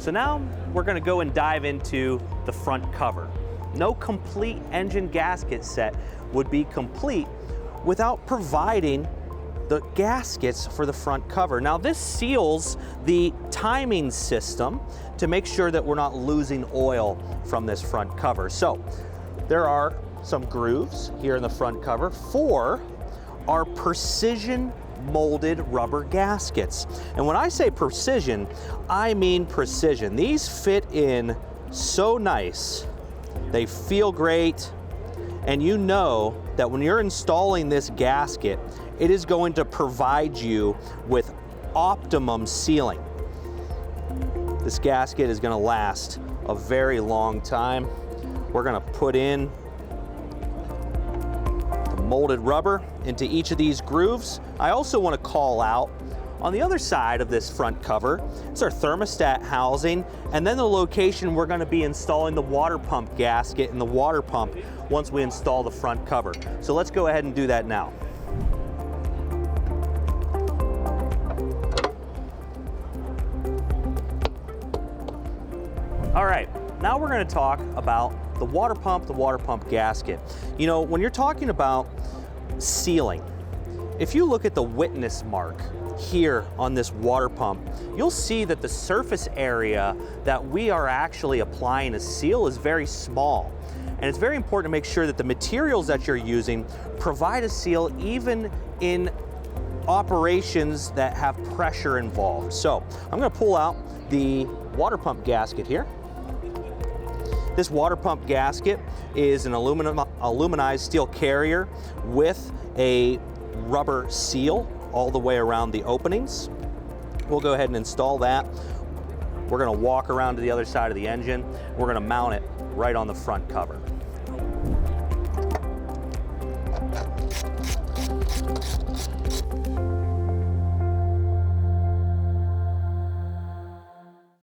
So now we're going to go and dive into the front cover. No complete engine gasket set would be complete without providing the gaskets for the front cover. Now this seals the timing system to make sure that we're not losing oil from this front cover. So there are some grooves here in the front cover for our precision molded rubber gaskets. And when I say precision, I mean precision. These fit in so nice, they feel great, and you know that when you're installing this gasket, it is going to provide you with optimum sealing. This gasket is going to last a very long time. We're going to put in the molded rubber into each of these grooves. I also want to call out on the other side of this front cover, it's our thermostat housing, and then the location we're going to be installing the water pump gasket and the water pump once we install the front cover. So let's go ahead and do that now. All right, now we're going to talk about the water pump gasket. You know, when you're talking about sealing, if you look at the witness mark here on this water pump, you'll see that the surface area that we are actually applying a seal is very small. And it's very important to make sure that the materials that you're using provide a seal even in operations that have pressure involved. So I'm going to pull out the water pump gasket here. This water pump gasket is an aluminized steel carrier with a rubber seal all the way around the openings. We'll go ahead and install that. We're going to walk around to the other side of the engine. We're going to mount it right on the front cover.